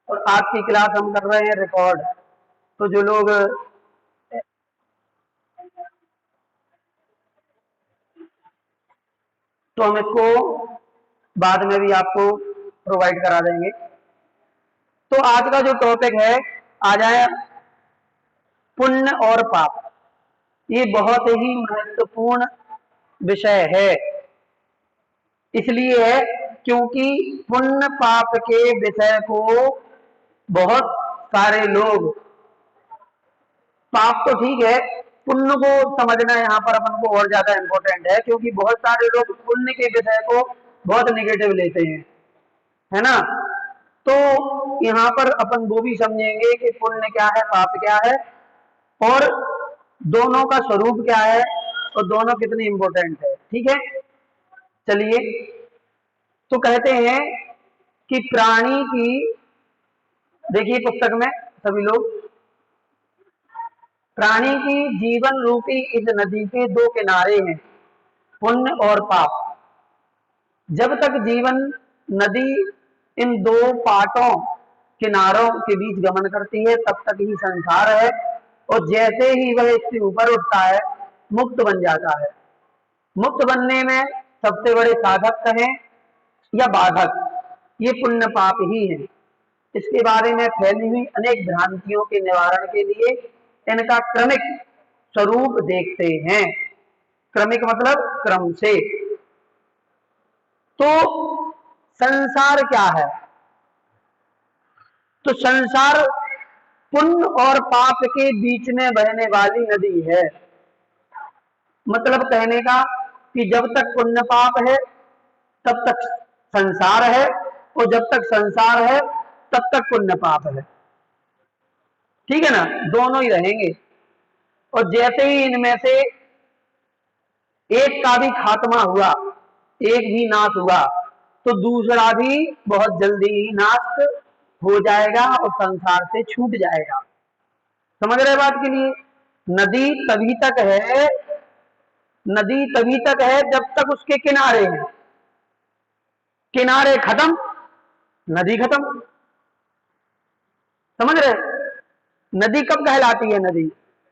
और आज की क्लास हम कर रहे हैं रिकॉर्ड। तो जो लोग तो हम इसको बाद में भी आपको प्रोवाइड करा देंगे। तो आज का जो टॉपिक है, आ जाए पुण्य और पाप। ये बहुत ही महत्वपूर्ण विषय है, इसलिए है क्योंकि पुण्य पाप के विषय को बहुत सारे लोग, पाप तो ठीक है, पुण्य को समझना यहाँ पर अपन को और ज्यादा इम्पोर्टेंट है, क्योंकि बहुत सारे लोग पुण्य के विषय को बहुत निगेटिव लेते हैं, है ना। तो यहाँ पर अपन वो भी समझेंगे कि पुण्य क्या है, पाप क्या है, और दोनों का स्वरूप क्या है, और दोनों कितने इंपॉर्टेंट है। ठीक है, चलिए। तो कहते हैं कि प्राणी की, देखिए पुस्तक में सभी लोग, प्राणी की जीवन रूपी इस नदी के दो किनारे हैं, पुण्य और पाप। जब तक जीवन नदी इन दो पाटों किनारों के बीच गमन करती है, तब तक ही संसार है, और जैसे ही वह इससे ऊपर उठता है, मुक्त बन जाता है। मुक्त बनने में सबसे बड़े साधक कहें या बाधक, ये पुण्य पाप ही है। इसके बारे में फैली हुई अनेक भ्रांतियों के निवारण के लिए इनका क्रमिक स्वरूप देखते हैं। क्रमिक मतलब क्रम से। तो संसार क्या है? तो संसार पुण्य और पाप के बीच में बहने वाली नदी है। मतलब कहने का कि जब तक पुण्य पाप है तब तक संसार है, और जब तक संसार है तब तक पुण्य पाप है। ठीक है ना, दोनों ही रहेंगे। और जैसे ही इनमें से एक का भी खात्मा हुआ, एक भी नाश हुआ, तो दूसरा भी बहुत जल्दी ही नाश हो जाएगा और संसार से छूट जाएगा। समझ रहे बात के लिए? नदी तभी तक है, नदी तभी तक है जब तक उसके किनारे हैं। किनारे खत्म, नदी खत्म। समझ रहे? नदी कब कहलाती है नदी?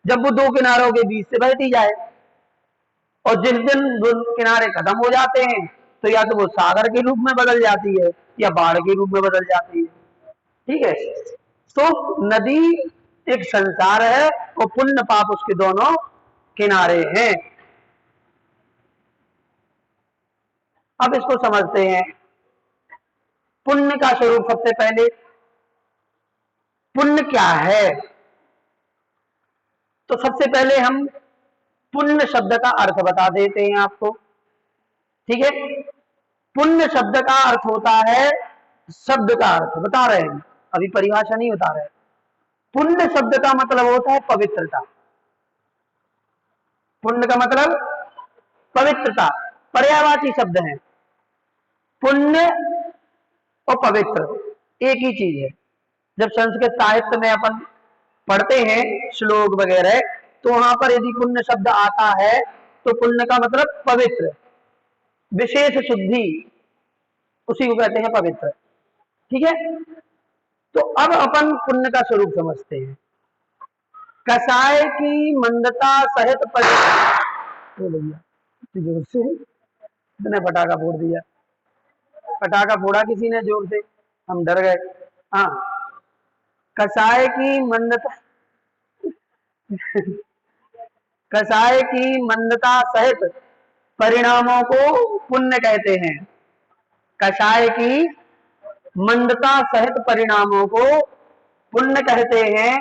जब वो दो किनारों के बीच से बहती जाए। और जिस दिन दो किनारे खत्म हो जाते हैं, तो या तो वो सागर के रूप में बदल जाती है या बाढ़ के रूप में बदल जाती है। ठीक है, तो नदी एक संसार है और पुण्य पाप उसके दोनों किनारे हैं। अब इसको समझते हैं। पुण्य का स्वरूप, सबसे पहले पुण्य क्या है? तो सबसे पहले हम पुण्य शब्द का अर्थ बता देते हैं आपको। ठीक है, पुण्य शब्द का अर्थ होता है, शब्द का अर्थ बता रहे हैं, अभी परिभाषा नहीं बता रहे। पुण्य शब्द का मतलब होता है पवित्रता। पुण्य का मतलब पवित्रता, पर्यायवाची शब्द है। पुण्य और पवित्र एक ही चीज है। जब संस्कृत साहित्य में अपन पढ़ते हैं श्लोक वगैरह, तो वहां पर यदि पुण्य शब्द आता है तो पुण्य का मतलब पवित्र, विशेष शुद्धि, उसी को कहते हैं पवित्र। ठीक है, तो अब अपन पुण्य का स्वरूप समझते हैं। कसाय की मंदता सहित जोर से इतने पटाखा फोड़ दिया, पटाखा फोड़ा किसी ने जोर से, हम डर गए। हाँ, कसाय की मंदता कसाय की मंदता सहित परिणामों को पुण्य कहते हैं। कसाय की मंदता सहित परिणामों को पुण्य कहते हैं,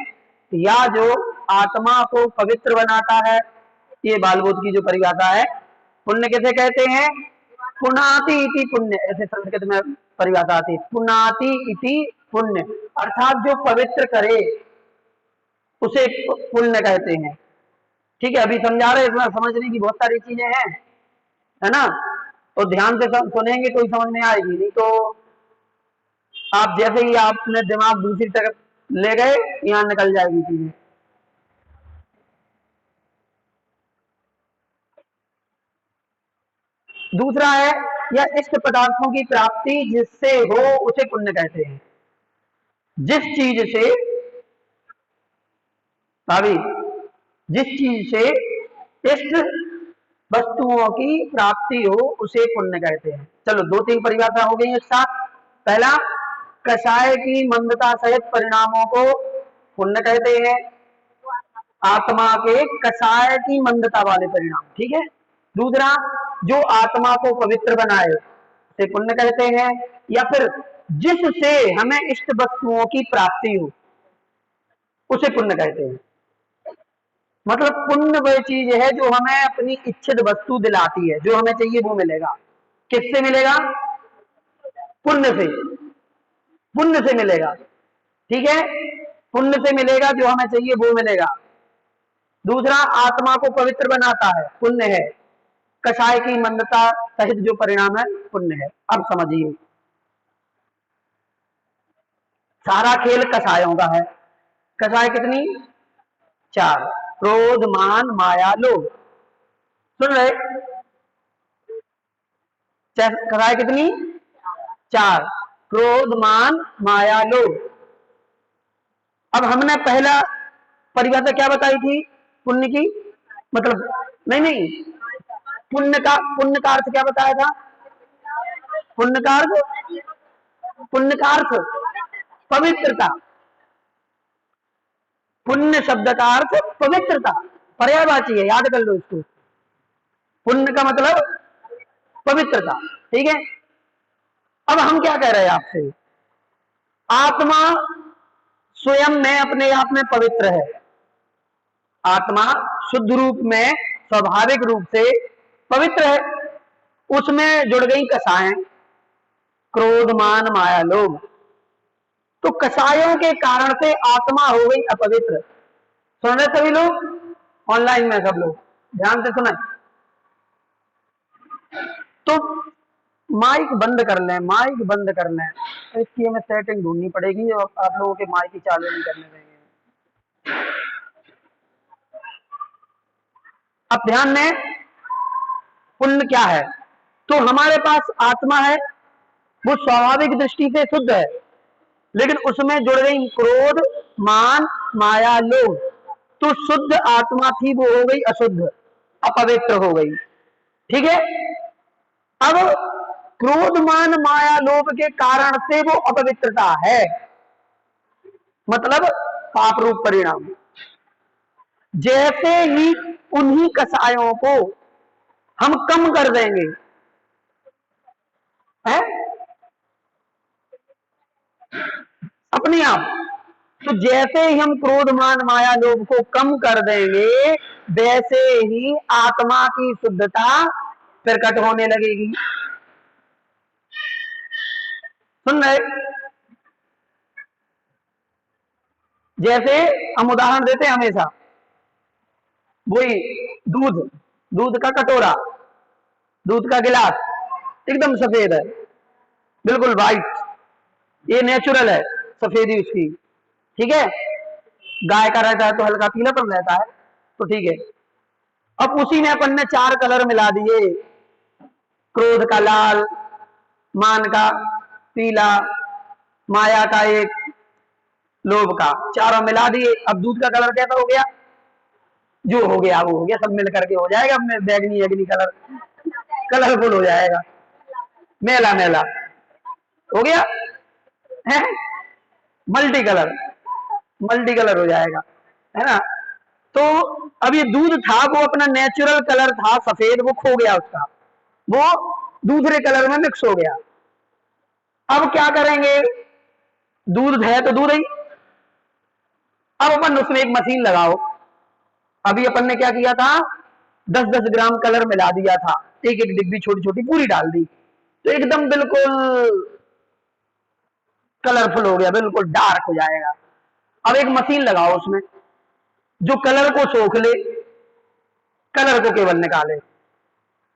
या जो आत्मा को पवित्र बनाता है। ये बालबोध की जो परिभाषा है, पुण्य किसे कहते हैं? पुनाति इति पुण्य, ऐसे संस्कृत में परिभाषा आती है, पुनाति इति पुण्य, अर्थात जो पवित्र करे उसे पुण्य कहते हैं। ठीक है, अभी समझा रहे, इसमें समझने की बहुत सारी चीजें हैं, है ना। तो ध्यान से सुनेंगे तो ही समझ में आएगी, नहीं तो आप जैसे ही आपने दिमाग दूसरी तरफ ले गए, यहाँ निकल जाएगी चीजें। दूसरा है, या इष्ट पदार्थों की प्राप्ति जिससे हो उसे पुण्य कहते हैं। जिस चीज से भाभी जिस चीज से इष्ट वस्तुओं की प्राप्ति हो उसे पुण्य कहते हैं। चलो 2-3 परिभाषा हो गई एक साथ। पहला, कषाय की मंदता सहित परिणामों को पुण्य कहते हैं। आत्मा के कषाय की मंदता वाले परिणाम, ठीक है। दूसरा, जो आत्मा को पवित्र बनाए उसे पुण्य कहते हैं। या फिर जिससे हमें इष्ट वस्तुओं की प्राप्ति हो उसे पुण्य कहते हैं। मतलब पुण्य वह चीज है जो हमें अपनी इच्छित वस्तु दिलाती है, जो हमें चाहिए वो मिलेगा। किससे मिलेगा? पुण्य से। पुण्य से मिलेगा, ठीक है। पुण्य से मिलेगा, जो हमें चाहिए वो मिलेगा। दूसरा, आत्मा को पवित्र बनाता है, पुण्य है। कषाय की मंदता सहित जो परिणाम है पुण्य है। अब समझिए, सारा खेल कषायों का है। कषाय कितनी? 4। क्रोध, मान, माया, लोभ। सुन रहे? कषाय कितनी? 4। क्रोध, मान, माया, लोभ। अब हमने पहला परिभाषा क्या बताई थी पुण्य की? मतलब नहीं, पुण्य का अर्थ क्या बताया था? पुण्य का अर्थ, पुण्य का अर्थ पवित्रता। पुण्य शब्द का अर्थ पवित्रता, पर्यायवाची है, याद कर लो इसको। पुण्य का मतलब पवित्रता, ठीक है। अब हम क्या कह रहे हैं आपसे? आत्मा स्वयं में अपने आप में पवित्र है। आत्मा शुद्ध रूप में स्वाभाविक रूप से पवित्र है। उसमें जुड़ गई कषाएं, क्रोध, मान, माया, लोभ। तो कषायों के कारण से आत्मा हो गई अपवित्र। सुन रहे सभी लोग? ऑनलाइन में सब लोग ध्यान से सुना। तो माइक बंद कर लें, माइक बंद कर लें। इसकी हमें सेटिंग ढूंढनी पड़ेगी और आप लोगों के माइक ही चालू नहीं करने देंगे। अब ध्यान दें, पुण्य क्या है? तो हमारे पास आत्मा है, वो स्वाभाविक दृष्टि से शुद्ध है, लेकिन उसमें जुड़ गई क्रोध, मान, माया, लोभ। तो शुद्ध आत्मा थी वो हो गई अशुद्ध, अपवित्र हो गई, ठीक है। अब क्रोध, मान, माया, लोभ के कारण से वो अपवित्रता है, मतलब पाप रूप परिणाम। जैसे ही उन्हीं कषायों को हम कम कर देंगे, है अपने आप, तो जैसे ही हम क्रोध, मान, माया, लोभ को कम कर देंगे, वैसे ही आत्मा की शुद्धता प्रकट होने लगेगी। सुन रहे? जैसे हम उदाहरण देते हैं हमेशा, वही दूध, दूध का कटोरा, दूध का गिलास एकदम सफेद है, बिल्कुल वाइट, ये नेचुरल है सफेदी उसकी, ठीक है। गाय का रहता है तो हल्का पीलापन रहता है, तो ठीक है। अब उसी में अपन ने 4 कलर मिला दिए, क्रोध का लाल, मान का पीला, माया का एक, लोभ का, चारों मिला दिए। अब दूध का कलर कैसा हो गया? जो हो गया वो हो गया, सब मिल करके हो जाएगा, अपने बैगनी एगनी कलर, कलरफुल हो जाएगा, मेला मेला हो गया है, मल्टी कलर, मल्टी कलर हो जाएगा, है ना। तो अब ये दूध था, वो अपना नेचुरल कलर था सफेद, वो खो गया उसका, वो दूसरे कलर में मिक्स हो गया। अब क्या करेंगे? दूध है तो दूध ही। अब अपन उसमें एक मशीन लगाओ। अभी अपन ने क्या किया था? 10-10 ग्राम कलर मिला दिया था, एक एक डिब्बी छोटी छोटी पूरी डाल दी, तो एकदम बिल्कुल कलरफुल हो गया, बिल्कुल डार्क हो जाएगा। अब एक मशीन लगाओ उसमें, जो कलर को सोख ले, कलर को केवल निकाले।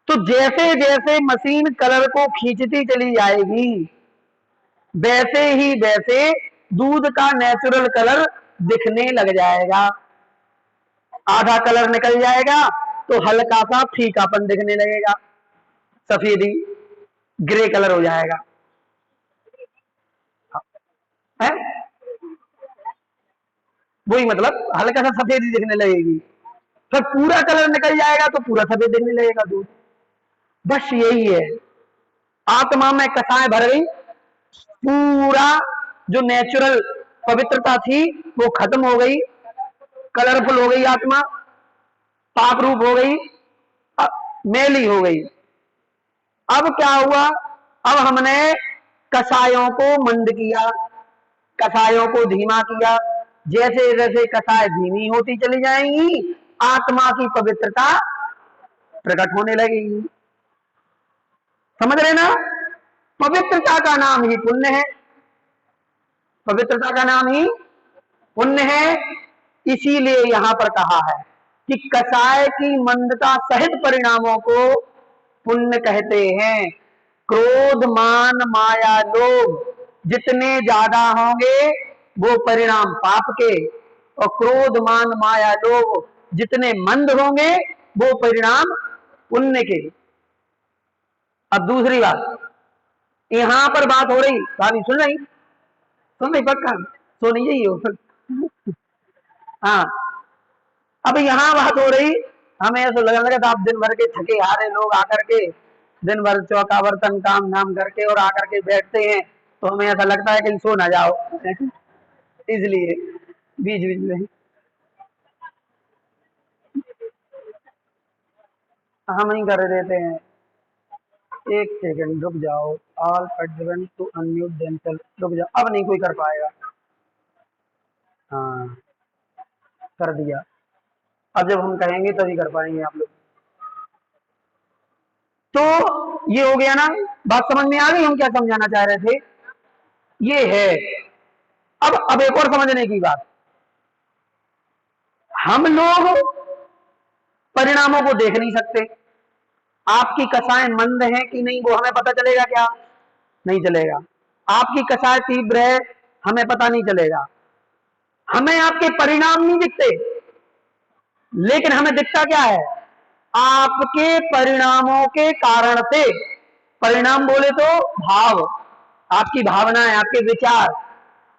तो जैसे जैसे मशीन कलर को खींचती चली जाएगी, वैसे ही वैसे दूध का नेचुरल कलर दिखने लग जाएगा। आधा कलर निकल जाएगा तो हल्का सा फीकापन दिखने लगेगा, सफेदी, ग्रे कलर हो जाएगा, है? वही मतलब हल्का सा सफेदी दिखने लगेगी, फिर पूरा कलर निकल जाएगा तो पूरा सफेद दिखने लगेगा दूध। बस यही है, आत्मा में कसाय भर गई, पूरा जो नेचुरल पवित्रता थी वो खत्म हो गई, कलरफुल हो गई आत्मा, पाप रूप हो गई, मैली हो गई। अब क्या हुआ, अब हमने कसायों को मंद किया, कसायों को धीमा किया। जैसे जैसे कसाय धीमी होती चली जाएंगी, आत्मा की पवित्रता प्रकट होने लगेगी। समझ रहे ना? पवित्रता का नाम ही पुण्य है, पवित्रता का नाम ही पुण्य है। इसीलिए यहां पर कहा है कि कसाय की मंदता सहित परिणामों को पुण्य कहते हैं। क्रोध मान माया लोभ जितने ज्यादा होंगे वो परिणाम पाप के, और क्रोध मान माया लोभ जितने मंद होंगे वो परिणाम पुण्य के। अब दूसरी बात, यहां पर बात हो रही, भाभी सुन रही पक्का सोनी चाहिए हो। हाँ, अब यहां बात हो रही, हमें ऐसा लगने लगा था आप दिन भर के थके हारे लोग आकर के दिन भर चौका बर्तन काम धाम करके और आकर के बैठते हैं, तो हमें ऐसा लगता है कहीं सो ना जाओ। इसलिए बीच बीच में हम ही कर देते हैं। एक सेकंड रुक जाओ, all participant to unmute themselves, रुक जाओ, अब नहीं कोई कर पाएगा। हाँ कर दिया, अब जब हम कहेंगे तभी कर पाएंगे आप लोग। तो ये हो गया ना, बात समझ में आ गई हम क्या समझाना चाह रहे थे? ये है। अब एक और समझने की बात, हम लोग परिणामों को देख नहीं सकते। आपकी कसाएं मंद है कि नहीं वो हमें पता चलेगा क्या? नहीं चलेगा। आपकी कसाएं तीव्र है हमें पता नहीं चलेगा। हमें आपके परिणाम नहीं दिखते, लेकिन हमें दिखता क्या है? आपके परिणामों के कारण से, परिणाम बोले तो भाव, आपकी भावनाएं, आपके विचार,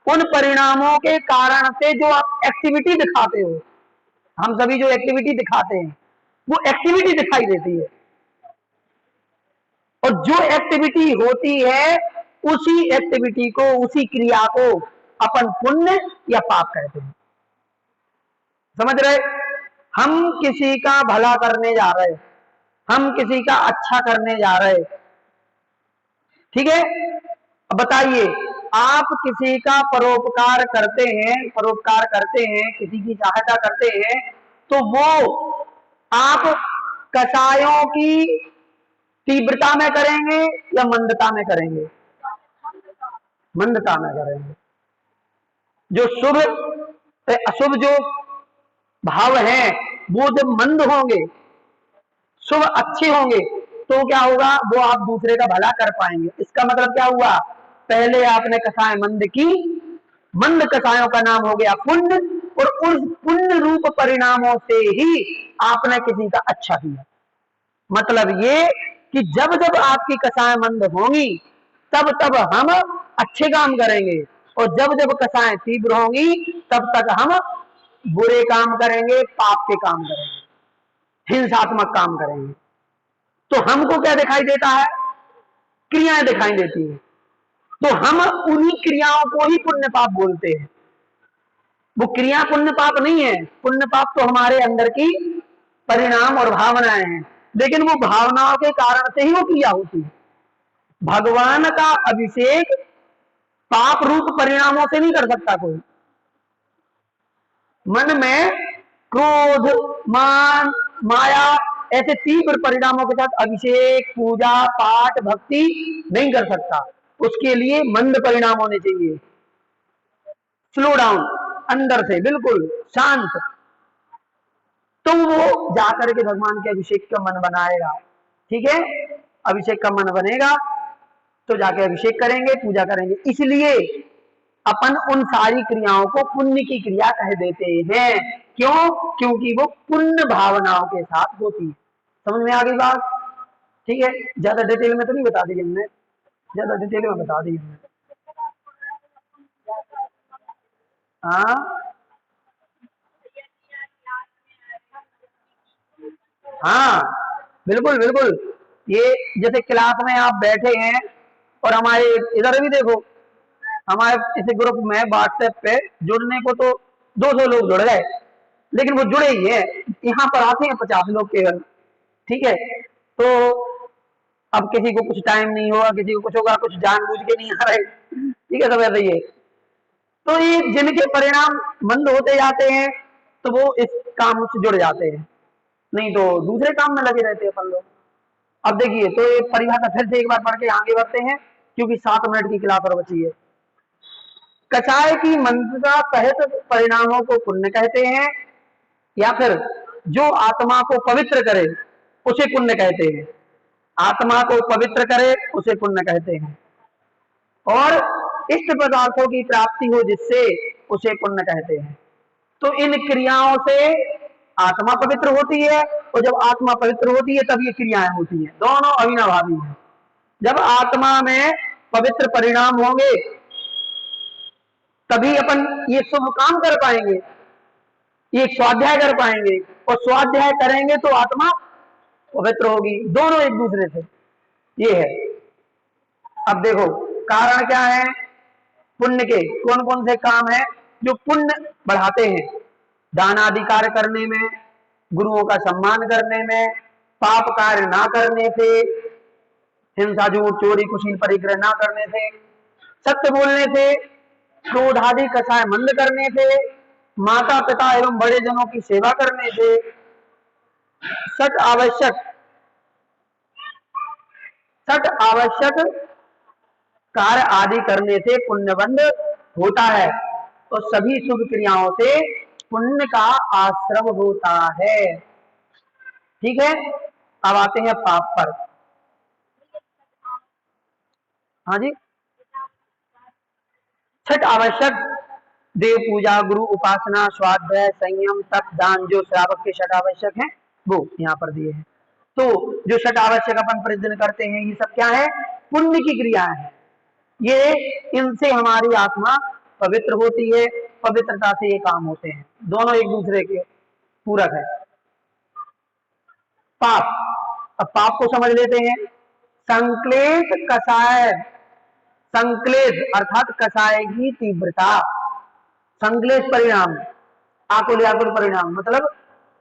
उन परिणामों के कारण से जो आप एक्टिविटी दिखाते हो, हम सभी जो एक्टिविटी दिखाते हैं वो एक्टिविटी दिखाई देती है, और जो एक्टिविटी होती है उसी एक्टिविटी को, उसी क्रिया को अपन पुण्य या पाप कहते हैं। समझ रहे? हम किसी का भला करने जा रहे, हम किसी का अच्छा करने जा रहे, ठीक है? अब बताइए, आप किसी का परोपकार करते हैं, परोपकार करते हैं, किसी की सहायता करते हैं, तो वो आप कसायों की तीव्रता में करेंगे या मंदता में करेंगे? मंदता में करेंगे। जो शुभ अशुभ जो भाव हैं वो जब मंद होंगे, शुभ अच्छे होंगे, तो क्या होगा? वो आप दूसरे का भला कर पाएंगे। इसका मतलब क्या हुआ? पहले आपने कसाएं मंद की, मंद कसायों का नाम हो गया पुण्य, और उस पुण्य रूप परिणामों से ही आपने किसी का अच्छा किया। मतलब ये कि जब जब आपकी कसाएं मंद होंगी तब तब हम अच्छे काम करेंगे, और जब जब कसाएं तीव्र होंगी तब तक हम बुरे काम करेंगे, पाप के काम करेंगे, हिंसात्मक काम करेंगे। तो हमको क्या दिखाई देता है? क्रियाएं दिखाई देती हैं, तो हम उन्हीं क्रियाओं को ही पुण्य पाप बोलते हैं। वो क्रिया पुण्य पाप नहीं है, पुण्य पाप तो हमारे अंदर की परिणाम और भावनाएं हैं, लेकिन वो भावनाओं के कारण से ही वो क्रिया होती है। भगवान का अभिषेक पाप रूप परिणामों से नहीं कर सकता कोई। मन में क्रोध मान माया ऐसे तीव्र परिणामों के साथ अभिषेक पूजा पाठ भक्ति नहीं कर सकता। उसके लिए मंद परिणाम होने चाहिए, स्लो डाउन, अंदर से बिल्कुल शांत, तो वो जाकर के भगवान के अभिषेक का मन बनाएगा। ठीक है, अभिषेक का मन बनेगा तो जाके अभिषेक करेंगे, पूजा करेंगे। इसलिए अपन उन सारी क्रियाओं को पुण्य की क्रिया कह देते हैं। क्यों? क्योंकि वो पुण्य भावनाओं के साथ होती है। समझ में आ गई बात? ठीक है, ज्यादा डिटेल में तो नहीं बता दी हमने, ज्यादा डिटेल में बता दी हमने। हाँ हाँ, बिल्कुल बिल्कुल। ये जैसे क्लास में आप बैठे हैं और हमारे इधर भी देखो, हमारे इस ग्रुप में व्हाट्सएप पे जुड़ने को तो 200 लोग जुड़ गए, लेकिन वो जुड़े ही है, यहाँ पर आते हैं 50 लोग केवल। ठीक है, तो अब किसी को कुछ टाइम नहीं होगा, किसी को कुछ होगा, कुछ जानबूझ के नहीं आ रहे। ठीक है, सब ऐसा ही है। तो ये जिनके परिणाम मंद होते जाते हैं तो वो इस काम से जुड़ जाते हैं, नहीं तो दूसरे काम में लगे रहते हैं अपन लोग। अब देखिए, तो ये परिभाषा फिर से एक बार पढ़ के आगे बढ़ते हैं, क्योंकि 7 मिनट की क्लास और बची है। कषाय की मंत्रता सहित परिणामों को पुण्य कहते हैं, या फिर जो आत्मा को पवित्र करे उसे पुण्य कहते हैं। आत्मा को पवित्र करे उसे पुण्य कहते हैं, और इष्ट पदार्थों की प्राप्ति हो जिससे उसे पुण्य कहते हैं। तो इन क्रियाओं से आत्मा पवित्र होती है, और जब आत्मा पवित्र होती है तब ये क्रियाएं होती हैं, दोनों अविनाभावी हैं। जब आत्मा में पवित्र परिणाम होंगे तभी अपन ये शुभ काम कर पाएंगे, ये स्वाध्याय कर पाएंगे, और स्वाध्याय करेंगे तो आत्मा पवित्र होगी। दोनों एक दूसरे से, ये है। अब देखो, कारण क्या है पुण्य के? कौन कौन से काम है जो पुण्य बढ़ाते हैं? दान आदि कार्य करने में, गुरुओं का सम्मान करने में, पाप कार्य ना करने से, हिंसा झूठ चोरी कुशील परिग्रह ना करने से, सत्य बोलने से, क्रोध आदि कषाय मंद करने से, माता पिता एवं बड़े जनों की सेवा करने से, सठ आवश्यक कार्य आदि करने से पुण्यबंध होता है। तो सभी शुभ क्रियाओं से पुण्य का आश्रम होता है। ठीक है, अब आते हैं पाप पर। हाँ जी, छठ आवश्यक देव पूजा, गुरु उपासना, स्वाध्याय, संयम, तप, दान, जो श्रावक के छठ आवश्यक हैं वो यहाँ पर दिए हैं। तो जो छठ आवश्यक अपन प्रतिदिन करते हैं, ये सब क्या है? पुण्य की क्रियाएं हैं। ये इनसे हमारी आत्मा पवित्र होती है, पवित्रता से ये काम होते हैं, दोनों एक दूसरे के पूरक है। पाप, अब पाप को समझ लेते हैं। संक्लेश कषाय, संक्लेश अर्थात कषाय की तीव्रता, संक्लेश परिणाम, आकुल आकुल परिणाम मतलब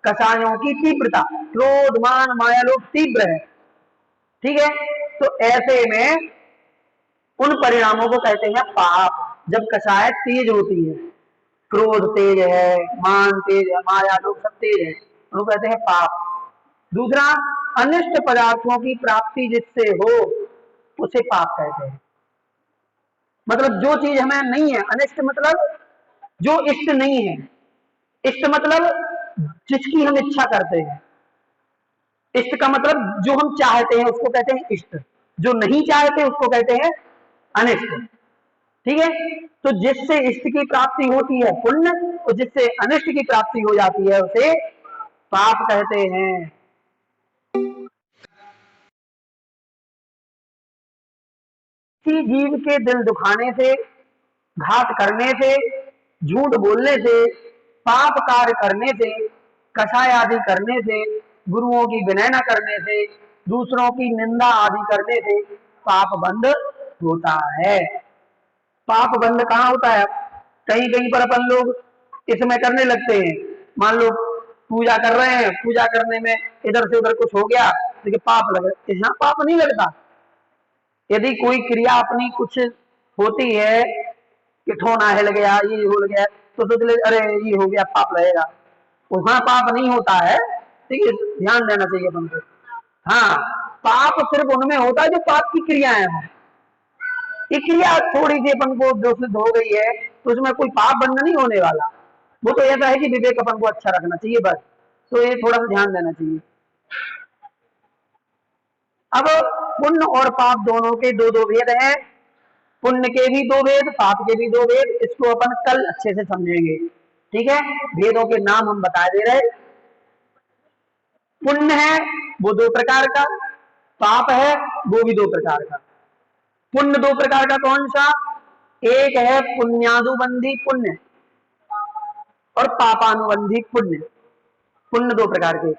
कषायों की तीव्रता, क्रोध मान माया लोग तीव्र है। ठीक है, तो ऐसे में उन परिणामों को कहते हैं पाप। जब कषाय तेज होती है, क्रोध तेज है, मान तेज है, माया लोग सब तेज है, उनको कहते हैं पाप। दूसरा, अनिष्ट पदार्थों की प्राप्ति जिससे हो उसे पाप कहते हैं। मतलब जो चीज हमें नहीं है, अनिष्ट मतलब जो इष्ट नहीं है, इष्ट मतलब जिसकी हम इच्छा करते हैं, इष्ट का मतलब जो हम चाहते हैं उसको कहते हैं इष्ट, जो नहीं चाहते उसको कहते हैं अनिष्ट। ठीक है, तो जिससे इष्ट की प्राप्ति होती है पुण्य, और जिससे अनिष्ट की प्राप्ति हो जाती है उसे पाप कहते हैं। किसी जीव के दिल दुखाने से, घात करने से, झूठ बोलने से, पाप कार्य करने से, कषाय आदि करने से, गुरुओं की विनय न करने से, दूसरों की निंदा आदि करने से पाप बंद होता है। पाप बंद कहाँ होता है? कहीं कहीं पर अपन लोग इसमें करने लगते हैं, मान लो पूजा कर रहे हैं, पूजा करने में इधर से उधर कुछ हो गया, देखिए पाप लग रहा है। यहाँ पाप नहीं लगता। यदि कोई क्रिया अपनी कुछ होती है कि ठोना हिल गया, ये हो गया, तो सोच ले अरे ये हो गया, पाप लगेगा। वहां पाप नहीं होता है। ठीक है, ध्यान देना चाहिए अपन को। हाँ, पाप सिर्फ उनमें होता है जो पाप की क्रियाएं हों। ये क्रिया थोड़ी सी अपन को दूषित हो गई है तो उसमें कोई पाप बंद नहीं होने वाला। वो तो ऐसा है कि विवेक अपन को अच्छा रखना चाहिए बस। तो ये थोड़ा सा ध्यान देना चाहिए। अब पुण्य और पाप दोनों के दो दो भेद हैं, पुण्य के भी दो भेद, पाप के भी दो भेद। इसको अपन कल अच्छे से समझेंगे। ठीक है, भेदों के नाम हम बता दे रहे। पुण्य है वो 2 प्रकार का, पाप है वो भी 2 प्रकार का। पुण्य 2 प्रकार का कौन सा? एक है पुण्यानुबंधी पुण्य और पापानुबंधी पुण्य। पुण्य 2 प्रकार के।